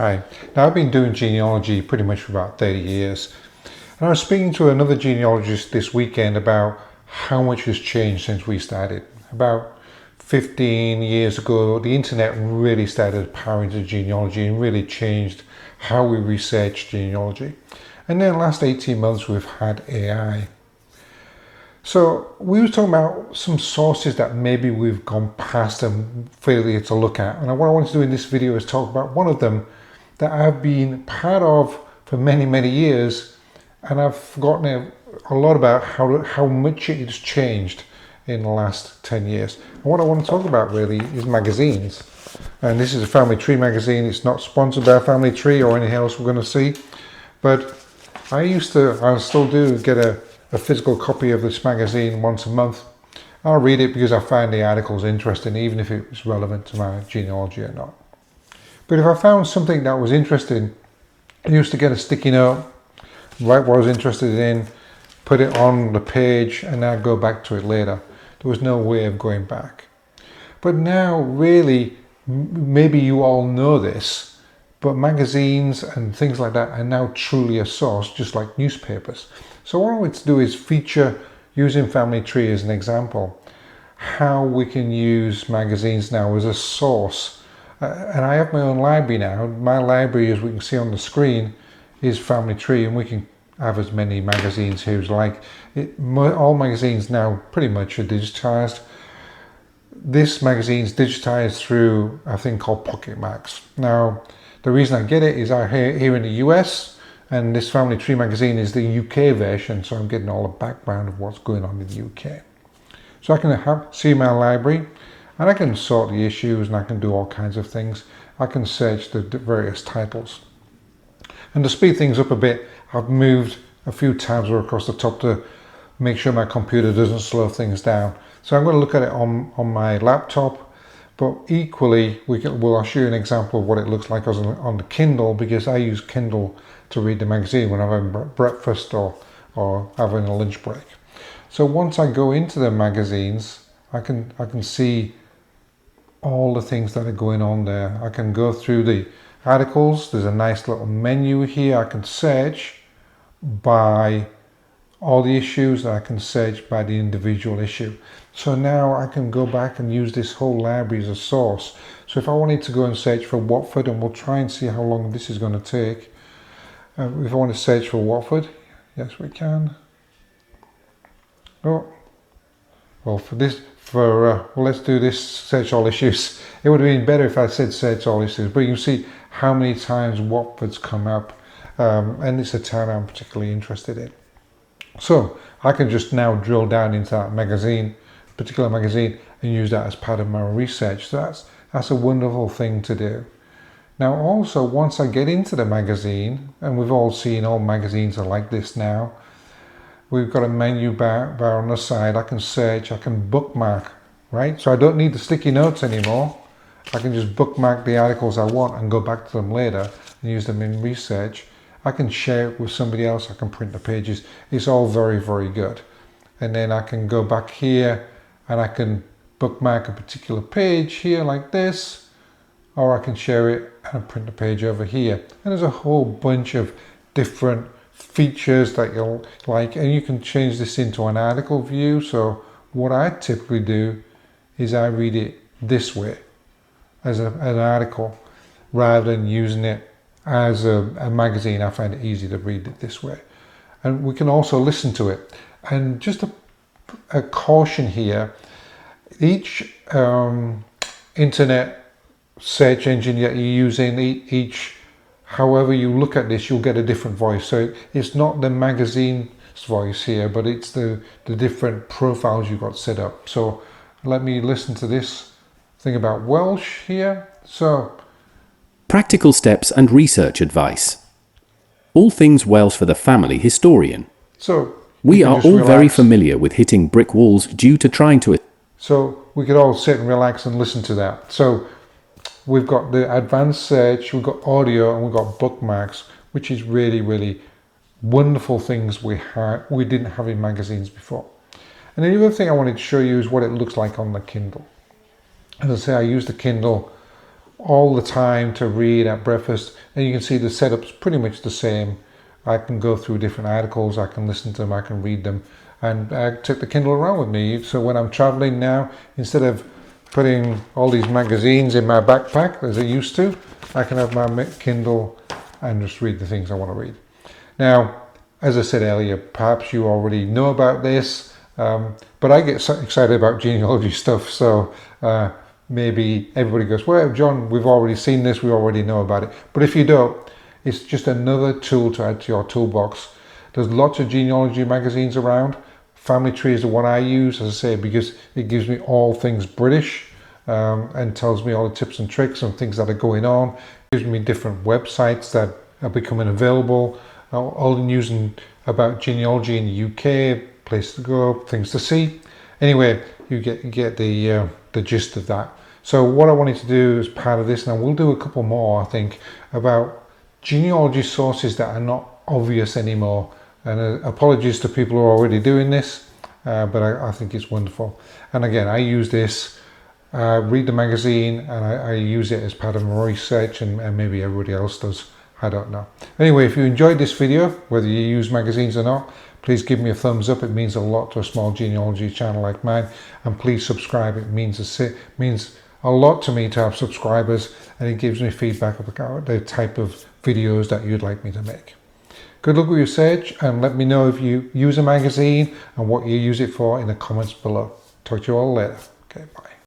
Hi. Now I've been doing genealogy pretty much for about 30 years. And I was speaking to another genealogist this weekend about how much has changed since we started. About 15 years ago, the internet really started powering into genealogy and really changed how we research genealogy. And then the last 18 months we've had AI. So we were talking about some sources that maybe we've gone past and failure to look at. And what I want to do in this video is talk about one of them that I've been part of for many, many years. And I've forgotten a lot about how much it has changed in the last 10 years. And what I want to talk about really is magazines. And this is a Family Tree magazine. It's not sponsored by Family Tree or anything else we're going to see. But I still do get a physical copy of this magazine once a month. I'll read it because I find the articles interesting, even if it's relevant to my genealogy or not. But if I found something that was interesting, I used to get a sticky note, write what I was interested in, put it on the page, and I'd go back to it later. There was no way of going back. But now, really, maybe you all know this, but magazines and things like that are now truly a source, just like newspapers. So what I want to do is feature, using Family Tree as an example, how we can use magazines now as a source. And I have my own library now. My library, as we can see on the screen, is Family Tree, and we can have as many magazines here as like. All magazines now pretty much are digitized. This magazine is digitized through a thing called Bookmark. Now, the reason I get it is I'm here in the US, and this Family Tree magazine is the UK version, so I'm getting all the background of what's going on in the UK. So I can see my library, and I can sort the issues, and I can do all kinds of things. I can search the various titles. And to speed things up a bit, I've moved a few tabs across the top to make sure my computer doesn't slow things down. So I'm going to look at it on my laptop, but equally, I'll show you an example of what it looks like on the Kindle, because I use Kindle to read the magazine when I'm having breakfast or having a lunch break. So once I go into the magazines, I can see all the things that are going on there. I can go through the articles. There's a nice little menu here. I can search by all the issues. I can search by the individual issue. So now I can go back and use this whole library as a source. So if I wanted to go and search for Watford, and we'll try and see how long this is going to take. If I want to search for Watford, yes we can. Oh, well let's do this, search all issues. It would have been better if I said search all issues, but you can see how many times Watford's come up, and it's a town I'm particularly interested in. So I can just now drill down into that particular magazine, and use that as part of my research. So that's a wonderful thing to do. Now also, once I get into the magazine, and we've all seen all magazines are like this now, we've got a menu bar on the side. I can search, I can bookmark, right? So I don't need the sticky notes anymore. I can just bookmark the articles I want and go back to them later and use them in research. I can share it with somebody else. I can print the pages. It's all very, very good. And then I can go back here and I can bookmark a particular page here like this, or I can share it and print the page over here. And there's a whole bunch of different features that you'll like, and you can change this into an article view. So what I typically do is I read it this way as an article rather than using it as a magazine. I find it easy to read it this way, and we can also listen to it. And just a caution here, each internet search engine that you're using, however you look at this, you'll get a different voice. So it's not the magazine's voice here, but it's the different profiles you've got set up. So let me listen to this thing about Welsh here. So, practical steps and research advice. All things Welsh for the family historian. So we are all very familiar with hitting brick walls due to trying to... So we could all sit and relax and listen to that. So we've got the advanced search, we've got audio, and we've got bookmarks, which is really, really wonderful things we didn't have in magazines before. And the other thing I wanted to show you is what it looks like on the Kindle. As I say, I use the Kindle all the time to read at breakfast, and you can see the setup's pretty much the same. I can go through different articles, I can listen to them, I can read them, and I take the Kindle around with me. So when I'm traveling now, instead of putting all these magazines in my backpack as I used to, I can have my Kindle and just read the things I want to read. Now, as I said earlier, perhaps you already know about this, but I get so excited about genealogy stuff, so maybe everybody goes, well, John, we've already seen this, we already know about it. But if you don't, it's just another tool to add to your toolbox. There's lots of genealogy magazines around. Family Tree is the one I use, as I say, because it gives me all things British and tells me all the tips and tricks and things that are going on. It gives me different websites that are becoming available, all the news about genealogy in the UK, place to go, things to see. Anyway, you get the gist of that. So what I wanted to do as part of this, and we'll do a couple more, I think, about genealogy sources that are not obvious anymore. And apologies to people who are already doing this, but I think it's wonderful. And again, I use this, read the magazine, and I use it as part of my research, and maybe everybody else does. I don't know. Anyway, if you enjoyed this video, whether you use magazines or not, please give me a thumbs up. It means a lot to a small genealogy channel like mine. And please subscribe. It means a lot to me to have subscribers, and it gives me feedback about the type of videos that you'd like me to make. Good luck with your search, and let me know if you use a magazine and what you use it for in the comments below. Talk to you all later. Okay, bye.